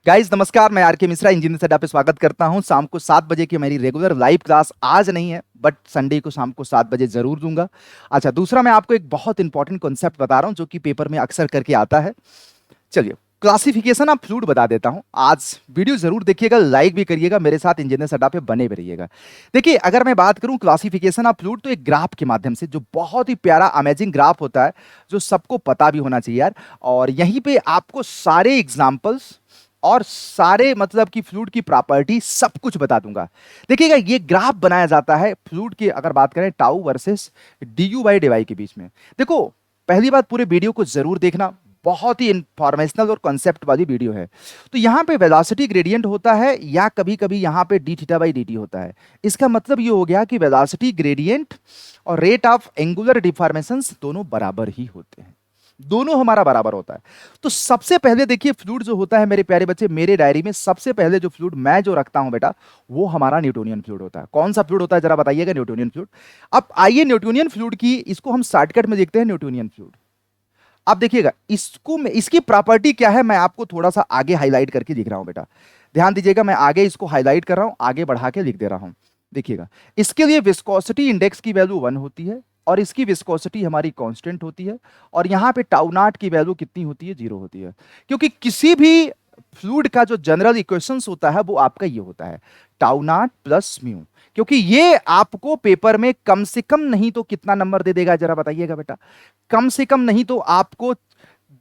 Guys नमस्कार, मैं R K Mishra engineer set पे स्वागत करता हूं। शाम को 7 बजे की मेरी रेगुलर लाइव क्लास आज नहीं है, बट संडे को शाम को 7 बजे जरूर दूंगा। अच्छा, दूसरा मैं आपको एक बहुत इंपॉर्टेंट कॉन्सेप्ट बता रहा हूं जो कि पेपर में अक्सर करके आता है। चलिए, क्लासिफिकेशन ऑफ फ्लूइड बता देता हूं। आज वीडियो जरूर देखिएगा, लाइक भी करिएगा, मेरे साथ इंजीनियर सेट पे बने भी रहिएगा। देखिए, अगर मैं बात करूं क्लासिफिकेशन ऑफ फ्लूइड, तो एक ग्राफ के माध्यम से, जो बहुत ही प्यारा अमेजिंग ग्राफ होता है, जो सबको पता भी होना चाहिए यार। और यहीं पे आपको सारे एग्जांपल्स और सारे मतलब कि फ्लूइड की प्रॉपर्टी सब कुछ बता दूंगा। देखिएगा, ये ग्राफ बनाया जाता है फ्लूइड की, अगर बात करें tau versus d by d y के बीच में। देखो, पहली बात, पूरे वीडियो को जरूर देखना, बहुत ही इंफॉर्मेशनल और कॉन्सेप्ट वाली वीडियो है। तो यहाँ पे वेलोसिटी ग्रेडियंट होता है, या कभी कभी यहाँ पे D theta by D T होता है। इसका मतलब ये हो गया कि वेलोसिटी ग्रेडियंट और रेट ऑफ एंगुलर डिफॉर्मेशंस दोनों बराबर ही होते हैं, दोनों हमारा बराबर होता है। तो सबसे पहले देखिए, फ्लूइड जो होता है मेरे प्यारे बच्चे, मेरे डायरी में सबसे पहले जो फ्लूइड मैं जो रखता हूं बेटा, वो हमारा न्यूटोनियन फ्लूइड होता है। कौन सा फ्लूइड होता है जरा बताइएगा? Newtonian fluid. अब आइए न्यूटोनियन फ्लूइड की, इसको हम शॉर्टकट में देखते हैं। न्यूटोनियन फ्लूइड, आप देखिएगा इसको, इसकी प्रॉपर्टी क्या है मैं आपको थोड़ा सा आगे हाईलाइट करके लिख रहा हूं बेटा। ध्यान दीजिएगा, मैं आगे इसको हाईलाइट कर रहा हूं, आगे बढ़ा के लिख दे रहा हूं। देखिएगा, इसके लिए विस्कोसिटी इंडेक्स की वैल्यू 1 होती है, और इसकी विस्कोसिटी हमारी कांस्टेंट होती है। और यहां पे टाउ नॉट की वैल्यू कितनी होती है? 0 होती है। क्योंकि किसी भी फ्लूइड का जो जनरल इक्वेशंस होता है वो आपका ये होता है, टाउ नॉट प्लस म्यू। क्योंकि ये आपको पेपर में कम से कम नहीं तो कितना नंबर दे देगा जरा बताइएगा बेटा? कम से कम नहीं तो आपको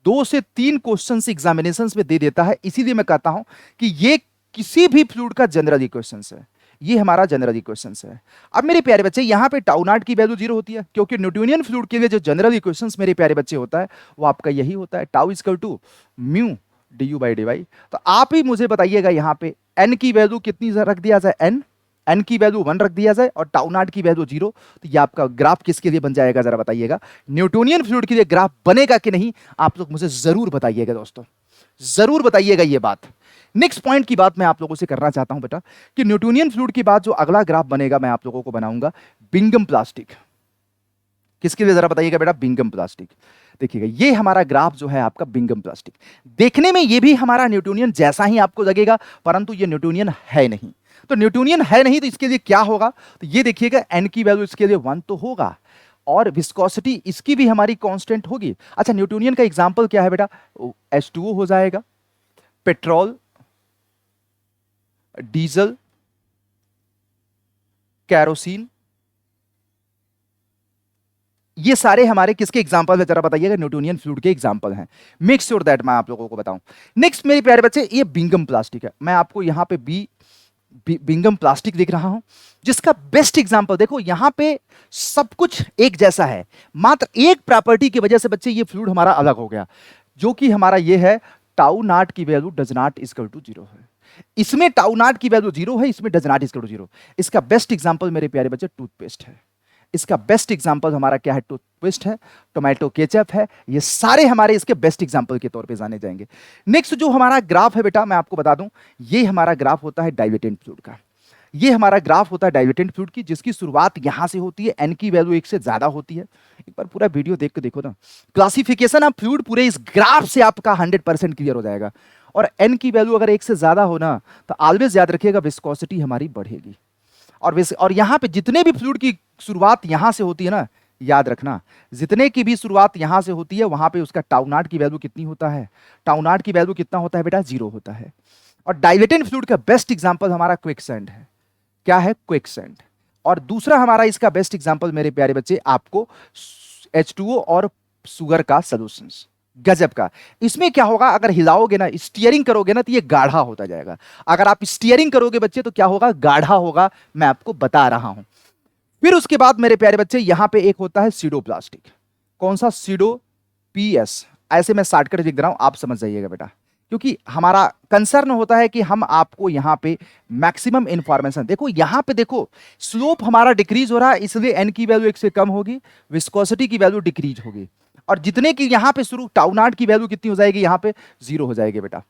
2 से 3 क्वेश्चन एग्जामिनेशन में दे देता है। इसीलिए मैं कहता हूं कि ये किसी भी फ्लूइड का जनरल इक्वेशंस है, ये हमारा जनरल इक्वेशंस है। अब मेरे प्यारे बच्चे, यहां पे टाउ नॉट की वैल्यू 0 होती है, क्योंकि न्यूटोनियन फ्लूइड के लिए जो जनरल इक्वेशंस मेरे प्यारे बच्चे होता है वो आपका यही होता है, tau equal to mu d u by d y. तो आप ही मुझे बताइएगा, यहां पे एन की वैल्यू कितनी रख दिया जाए? एन एन की वैल्यू 1 रख दिया जाए, और टाउ नॉट की वैल्यू 0। तो ये आपका ग्राफ किसके लिए बन जाएगा जरा बताइएगा? न्यूटोनियन फ्लूइड के लिए ग्राफ बनेगा कि नहीं, आप लोग मुझे जरूर बताइएगा दोस्तों, जरूर बताइएगा ये बात। नेक्स्ट पॉइंट की बात मैं आप लोगों से करना चाहता हूं बेटा, कि न्यूटोनियन फ्लूइड के बाद जो अगला ग्राफ बनेगा मैं आप लोगों को बनाऊंगा बिंगम प्लास्टिक। किसके लिए जरा बताइएगा बेटा? Bingham plastic. देखिएगा, ये हमारा ग्राफ जो है आपका बिंगम प्लास्टिक, देखने में ये भी हमारा न्यूटोनियन जैसा ही आपको लगेगा, परंतु ये न्यूटोनियन है नहीं। तो न्यूटोनियन है नहीं, तो इसके लिए क्या होगा? तो ये देखिएगा, एन की वैल्यू इसके लिए 1 तो होगा, और विस्कोसिटी इसकी भी हमारी कांस्टेंट होगी। अच्छा, न्यूटोनियन का एग्जांपल क्या है बेटा? H2O हो जाएगा, पेट्रोल, डीजल, कैरोसिन, ये सारे हमारे किसके एग्जांपल है जरा बताइएगा? न्यूटोनियन फ्लूइड के एग्जांपल हैं। मेक श्योर दैट मैं आप लोगों को बताऊं। नेक्स्ट मेरे प्यारे बच्चे, ये बिंगम प्लास्टिक है। मैं आपको यहां पे बिंगम प्लास्टिक दिख रहा हूं, जिसका बेस्ट एग्जांपल देखो, यहां पे सब कुछ एक जैसा है, मात्र एक प्रॉपर्टी की वजह से बच्चे ये फ्लूइड हमारा अलग हो गया, जो कि हमारा ये है, टाउ नॉट की value does not equal to 0 है। इसमें टाउ नॉट की वैल्यू 0 है, इसमें डज नॉट इक्वल टू 0। इसका बेस्ट एग्जांपल मेरे प्यारे बच्चे टूथपेस्ट है। इसका बेस्ट एग्जांपल हमारा क्या है? टूथपेस्ट है, टोमेटो केचप है। ये सारे हमारे इसके बेस्ट एग्जांपल के तौर पे जाने जाएंगे। नेक्स्ट जो हमारा ग्राफ है बेटा, मैं आपको बता दूं, ये हमारा ग्राफ होता है डाइलेटेंट फ्लूइड का। ये हमारा ग्राफ होता है डाइलेटेंट फ्लूइड की, जिसकी शुरुआत यहां से होती है, एन की वैल्यू 1 से ज्यादा होती है। एक बार पूरा वीडियो देख के देखो ना, क्लासिफिकेशन ऑफ फ्लूइड पूरे इस ग्राफ से आपका 100% क्लियर हो जाएगा। और एन की वैल्यू अगर 1 से ज्यादा हो ना, तो ऑलवेज याद रखिएगा विस्कोसिटी हमारी बढ़ेगी। और यहां पे जितने भी फ्लूइड की शुरुआत यहां से होती है ना, याद रखना, जितने की भी शुरुआत यहां से होती है, वहां पे उसका टाउ नॉट की वैल्यू कितनी होता है? टाउ नॉट की वैल्यू कितना होता है बेटा? 0 होता है। और डाइलेटेंट फ्लूइड का बेस्ट एग्जांपल हमारा क्विकसैंड है। क्या है? क्विकसैंड। और दूसरा हमारा इसका बेस्ट एग्जांपल मेरे प्यारे बच्चे, आपको H2O और शुगर का सॉल्यूशंस, गजब का। इसमें क्या होगा, अगर हिलाओगे ना, स्टीयरिंग करोगे ना, तो ये गाढ़ा होता जाएगा। अगर आप स्टीयरिंग करोगे बच्चे, तो क्या होगा? गाढ़ा होगा। मैं आपको बता रहा हूं। फिर उसके बाद मेरे प्यारे बच्चे, यहां पे एक होता है सीडो प्लास्टिक। कौन सा? Pseudo PS। ऐसे मैं शॉर्टकट लिख रहा हूं, आप समझ जाइएगा बेटा, क्योंकि हमारा कंसर्न होता है कि हम आपको यहां पे मैक्सिमम इंफॉर्मेशन देखो। यहां पे देखो, स्लोप हमारा डिक्रीज हो रहा है, इसलिए एन की वैल्यू 1 से कम होगी, विस्कोसिटी की वैल्यू डिक्रीज होगी। और जितने की यहां पे शुरू, टाउ नॉट की वैल्यू कितनी हो जाएगी? यहां पे 0 हो जाएगी बेटा,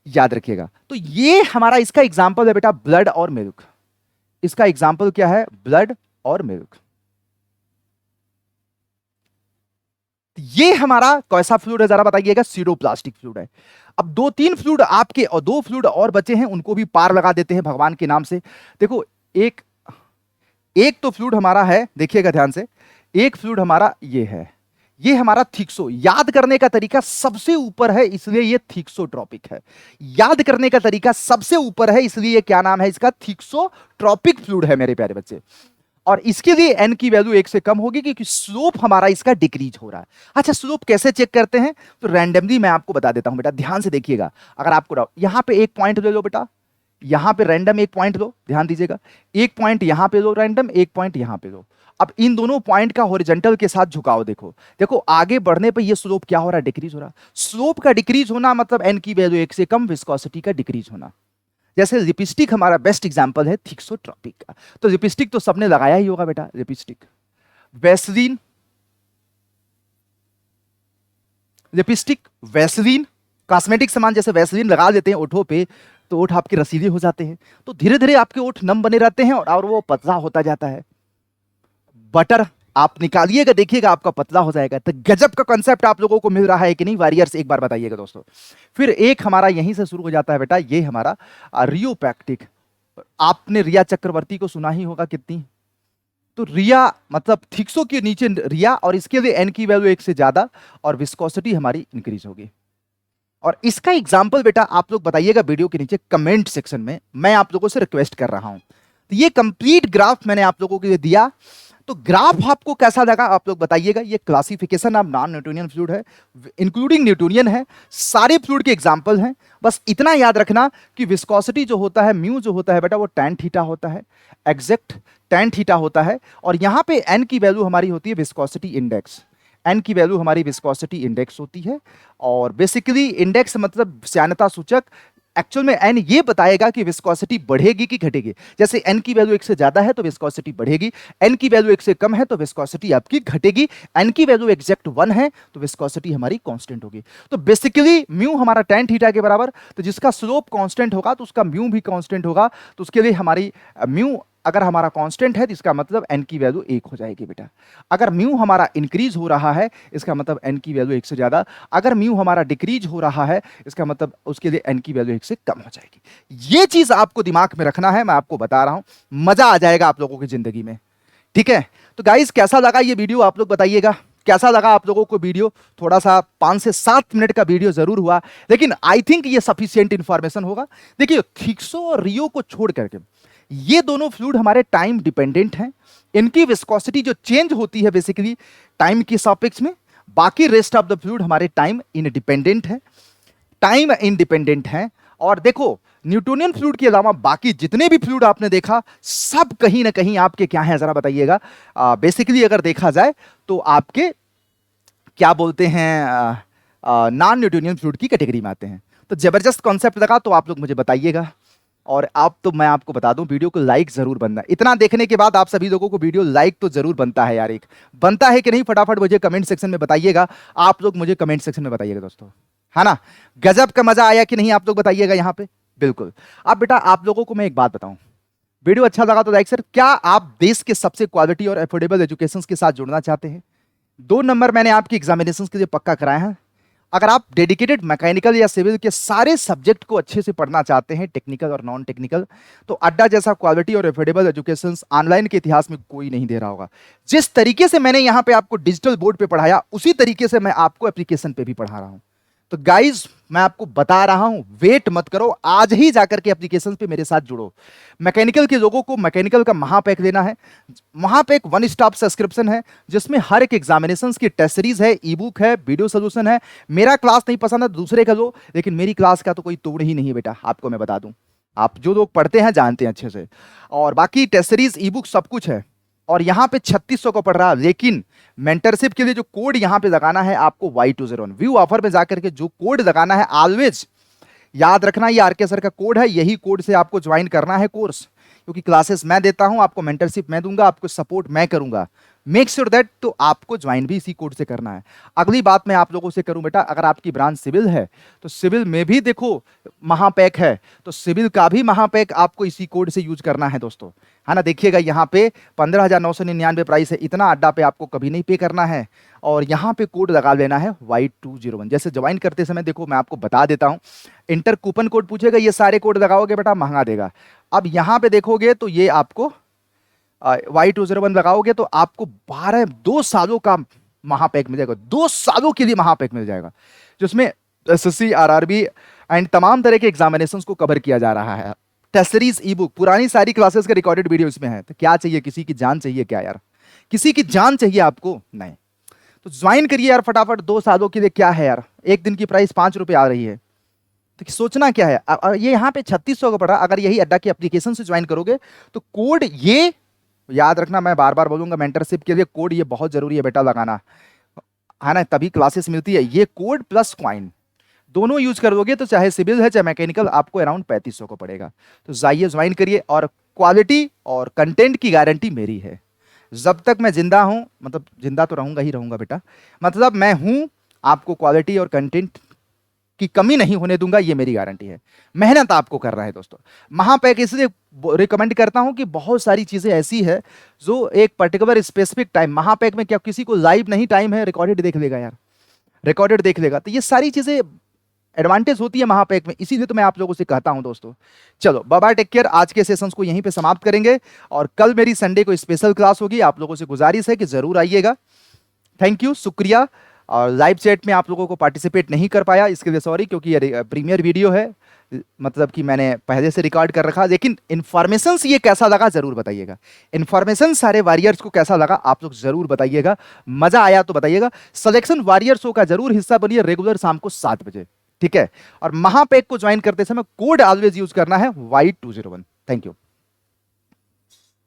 याद रखिएगा। तो ये हमारा इसका एग्जाम्पल है बेटा, ब्लड और मिल्क। इसका एग्जाम्पल क्या है? ब्लड और मिल्क। ये हमारा कैसा फ्लूइड है जरा बताइएगा, सीडोप्लास्टिक फ्लूइड है। अब दो तीन फ्लूइड आपके और दो फ्लूइड और बचे हैं, उनको भी पार लगा देते हैं भगवान के नाम से। देखो एक एक तो फ्लूइड हमारा है, देखिएगा ध्यान से, एक फ्लूइड हमारा ये है, ये हमारा थिक्सो। याद करने का तरीका सबसे ऊपर है इसलिए ये थिक्सोट्रॉपिक है। याद करने का तरीका सबसे ऊपर है इसलिए ये क्या नाम है इसका, थिक्सोट्रॉपिक फ्लूइड है मेरे प्यारे बच्चे। और इसके लिए एन की वैल्यू 1 से कम होगी क्योंकि स्लोप हमारा इसका डिक्रीज हो रहा है। अच्छा, स्लोप कैसे चेक करते हैं, तो रैंडमली मैं आपको बता देता हूं बेटा, ध्यान से देखिएगा। अगर आपको डाउट, यहां पे एक पॉइंट ले लो बेटा, यहां पे रैंडम एक पॉइंट लो, ध्यान दीजिएगा, एक पॉइंट यहां पे लो रैंडम, एक पॉइंट यहां पे लो। अब इन दोनों पॉइंट का हॉरिजॉन्टल के साथ झुकाव देखो, देखो आगे बढ़ने पे ये स्लोप क्या हो रहा है, डिक्रीज हो रहा है। स्लोप का डिक्रीज होना मतलब एन की वैल्यू 1 से कम, विस्कोसिटी का डिक्रीज होना। जैसे लिपस्टिक हमारा बेस्ट एग्जांपल है थिक्सोट्रॉपिक का। तो लिपस्टिक तो सबने लगाया ही होगा बेटा, lipstick, Vaseline, lipstick, Vaseline, cosmetic सामान जैसे वैसलीन लगा देते हैं ओठों पे तो ओठ आपके रसीले हो जाते हैं, तो धीरे धीरे आपके ओठ नम बने रहते हैं और वो पतला होता जाता है। बटर आप निकालिएगा, देखिएगा आपका पतला हो जाएगा। तो गजब का कॉन्सेप्ट आप लोगों को मिल रहा है कि नहीं वॉरियर्स, एक बार बताइएगा दोस्तों। फिर एक हमारा यहीं से शुरू हो जाता है बेटा, ये हमारा रियोपैक्टिक। आपने रिया चक्रवर्ती को सुना ही होगा कितनी, तो रिया मतलब थिक्सो के नीचे रिया, और इसके लिए एन की वैल्यू 1 से ज्यादा और विस्कोसिटी हमारी इंक्रीज होगी। और इसका एग्जाम्पल बेटा आप लोग बताइएगा वीडियो के नीचे कमेंट सेक्शन में, मैं आप लोगों से रिक्वेस्ट कर रहा हूं। तो ये कंप्लीट ग्राफ मैंने आप लोगों के लिए दिया, तो ग्राफ आपको कैसा लगा आप लोग बताइएगा। ये classification of non Newtonian fluid है, इंक्लूडिंग न्यूटोनियन है, सारे फ्लूइड के एग्जांपल हैं। बस इतना याद रखना कि विस्कोसिटी जो होता है, म्यू जो होता है बेटा, वो tan थीटा होता है, एग्जैक्ट tan थीटा होता है। और यहां पे n की वैल्यू हमारी होती है विस्कोसिटी इंडेक्स, n की वैल्यू हमारी विस्कोसिटी इंडेक्स होती है। और बेसिकली इंडेक्स मतलब श्यानता सूचक, एक्चुअल में n ये बताएगा कि विस्कोसिटी बढ़ेगी कि घटेगी। जैसे n की वैल्यू 1 से ज्यादा है तो विस्कोसिटी बढ़ेगी, n की वैल्यू 1 से कम है तो विस्कोसिटी आपकी घटेगी, n की वैल्यू एग्जैक्ट 1 है तो विस्कोसिटी हमारी कांस्टेंट होगी। तो बेसिकली म्यू हमारा tan थीटा के बराबर, तो जिसका स्लोप कांस्टेंट होगा तो उसका म्यू भी कांस्टेंट होगा। तो उसके लिए हमारी म्यू अगर हमारा कांस्टेंट है तो इसका मतलब n की वैल्यू 1 हो जाएगी बेटा। अगर म्यू हमारा इंक्रीज हो रहा है इसका मतलब n की वैल्यू 1 से ज्यादा, अगर म्यू हमारा डिक्रीज हो रहा है इसका मतलब उसके लिए n की वैल्यू 1 से कम हो जाएगी। ये चीज आपको दिमाग में रखना है, मैं आपको बता रहा हूं, मजा आ जाएगा आप लोगों की जिंदगी में। ठीक है, तो गाइस कैसा लगा ये वीडियो आप लोग बताइएगा, कैसा लगा आप लोगों को वीडियो। थोड़ा सा 5 से 7 मिनट का वीडियो जरूर हुआ, लेकिन आई थिंक ये सफिशिएंट इंफॉर्मेशन होगा। देखिए थिक्सो और रियो को छोड़ करके ये दोनों फ्लूइड हमारे टाइम डिपेंडेंट हैं, इनकी विस्कोसिटी जो चेंज होती है बेसिकली टाइम के सापेक्ष में। बाकी रेस्ट ऑफ द फ्लूइड हमारे टाइम इंडिपेंडेंट है, टाइम इंडिपेंडेंट है। और देखो न्यूटोनियन फ्लूइड के अलावा बाकी जितने भी फ्लूइड आपने देखा सब कहीं ना कहीं आपके क्या है जरा बताइएगा। बेसिकली अगर देखा जाए तो आपके क्या बोलते हैं नॉन न्यूटोनियन फ्लूइड की कैटेगरी में आते हैं। तो जबरदस्त कॉन्सेप्ट लगा तो आप लोग मुझे बताइएगा। और आप तो मैं आपको बता दूं वीडियो को लाइक जरूर बनना, इतना देखने के बाद आप सभी लोगों को वीडियो लाइक तो जरूर बनता है यार, एक बनता है कि नहीं फटाफट मुझे कमेंट सेक्शन में बताइएगा। आप लोग मुझे कमेंट सेक्शन में बताइएगा दोस्तों, है ना। गजब का मजा आया कि नहीं आप लोग बताइएगा यहाँ पे। बिल्कुल। अब बेटा आप लोगों को मैं एक बात बताऊं, वीडियो अच्छा लगा तो लाइक। सर क्या आप देश के सबसे क्वालिटी और अफोर्डेबल एजुकेशन के साथ जुड़ना चाहते हैं? 2 नंबर मैंने आपकी एग्जामिनेशन के लिए पक्का कराए हैं। अगर आप डेडिकेटेड मैकेनिकल या सिविल के सारे सब्जेक्ट को अच्छे से पढ़ना चाहते हैं, टेक्निकल और नॉन टेक्निकल, तो अड्डा जैसा क्वालिटी और अफोर्डेबल एजुकेशन ऑनलाइन के इतिहास में कोई नहीं दे रहा होगा। जिस तरीके से मैंने यहाँ पे आपको डिजिटल बोर्ड पे पढ़ाया उसी तरीके से मैं आपको एप्लीकेशन पे भी पढ़ा रहा हूँ। तो गाइज मैं आपको बता रहा हूं, वेट मत करो, आज ही जाकर के एप्लीकेशन पे मेरे साथ जुड़ो। मैकेनिकल के लोगों को मैकेनिकल का महापैक लेना है, महापैक 1 स्टॉप सब्सक्रिप्शन है जिसमें हर एक एग्जामिनेशंस की टेस्ट सीरीज है, ई बुक है, वीडियो सोल्यूशन है। मेरा क्लास नहीं पसंद है दूसरे का लो, लेकिन मेरी क्लास का तो कोई तोड़ ही नहीं है बेटा, आपको मैं बता दूं। आप जो लोग पढ़ते हैं जानते हैं अच्छे से। और बाकी टेस्ट सीरीज, ई बुक सब कुछ है। और यहाँ पे 3600 को पढ़ रहा, लेकिन मेंटरशिप के लिए जो कोड यहाँ पे लगाना है आपको Y201 व्यू ऑफर में जाकर के जो कोड लगाना है, ऑलवेज याद रखना ये आरके सर का कोड है, यही कोड से आपको ज्वाइन करना है कोर्स। क्योंकि क्लासेस मैं देता हूं, आपको मेंटरशिप मैं दूंगा, आपको सपोर्ट मैं करूंगा। मेक श्योर दैट तो आपको ज्वाइन भी इसी कोड से करना है। अगली बात मैं आप लोगों से करूं बेटा, अगर आपकी ब्रांच सिविल है तो सिविल में भी देखो महापैक है, तो सिविल का भी महापैक आपको इसी कोड से यूज करना है दोस्तों, है ना। देखिएगा यहाँ पे 15,999 प्राइस है, इतना अड्डा पे आपको कभी नहीं पे करना है, और यहाँ पे कोड लगा लेना है Y201। जैसे ज्वाइन करते समय देखो मैं आपको बता देता हूँ, इंटर कूपन कोड पूछेगा, ये सारे कोड लगाओगे बेटा महंगा देगा। अब यहाँ पे देखोगे तो ये आपको Y201 लगाओगे तो आपको 2 सालों का महापैक मिल जाएगा, 2 सालों के लिए महापैक मिल जाएगा, जिसमें SSC RRB एंड तमाम तरह के एग्जामिनेशंस को कवर किया जा रहा है। टेस्ट सीरीज ई बुक, पुरानी सारी क्लासेस का रिकॉर्डेड वीडियो इसमें है। तो क्या चाहिए, किसी की जान चाहिए क्या यार, किसी की जान चाहिए आपको? नहीं। तो ज्वाइन करिए यार फटाफट, 2 सालों के लिए क्या है यार, एक दिन की प्राइस 5 रुपए आ रही है, तो सोचना क्या है। ये यहाँ पे 3600 का पड़ रहा, अगर यही अड्डा की एप्लीकेशन से ज्वाइन करोगे तो कोड ये याद रखना, मैं बार बार बोलूंगा, मेंटरशिप के लिए कोड ये बहुत जरूरी है बेटा लगाना, है ना, तभी क्लासेस मिलती है। ये कोड प्लस क्वाइन दोनों यूज करोगे तो चाहे सिविल है चाहे मैकेनिकल, आपको अराउंड 3500 को पड़ेगा। तो जाइए ज्वाइन करिए, और क्वालिटी और कंटेंट की गारंटी मेरी है। जब तक मैं जिंदा हूं, मतलब जिंदा तो रहूंगा ही रहूंगा बेटा, मतलब मैं हूं, आपको क्वालिटी और कंटेंट की कमी नहीं होने दूंगा, ये मेरी गारंटी है। मेहनत आपको करना है दोस्तों। महापैक इसलिए रिकमेंड करता हूं कि बहुत सारी चीजें ऐसी है जो एक पर्टिकुलर स्पेसिफिक टाइम, महापैक में क्या किसी को लाइव नहीं टाइम है, रिकॉर्डेड देख लेगा यार, रिकॉर्डेड देख लेगा, तो ये सारी चीजें एडवांटेज होती है महापैक में, इसीलिए तो मैं आप लोगों से कहता हूं दोस्तों। चलो बाय बाय, टेक केयर। आज के सेशंस को यहीं पे समाप्त करेंगे, और कल मेरी संडे को स्पेशल क्लास होगी, आप लोगों से गुजारिश है कि जरूर आइएगा। थैंक यू, शुक्रिया। और लाइव चैट में आप लोगों को पार्टिसिपेट नहीं कर पाया, इसके लिए सॉरी, क्योंकि ये प्रीमियर वीडियो है, मतलब कि मैंने पहले से रिकॉर्ड कर रखा। लेकिन इन्फॉर्मेशन ये कैसा लगा जरूर बताइएगा, इन्फॉर्मेशन सारे वॉरियर्स को कैसा लगा आप लोग जरूर बताइएगा, मजा आया तो बताइएगा। सिलेक्शन वॉरियर शो का जरूर हिस्सा बनिए, रेगुलर शाम को 7 बजे, ठीक है। और महापैक को ज्वाइन करते समय कोड ऑलवेज यूज करना है Y201। Thank you.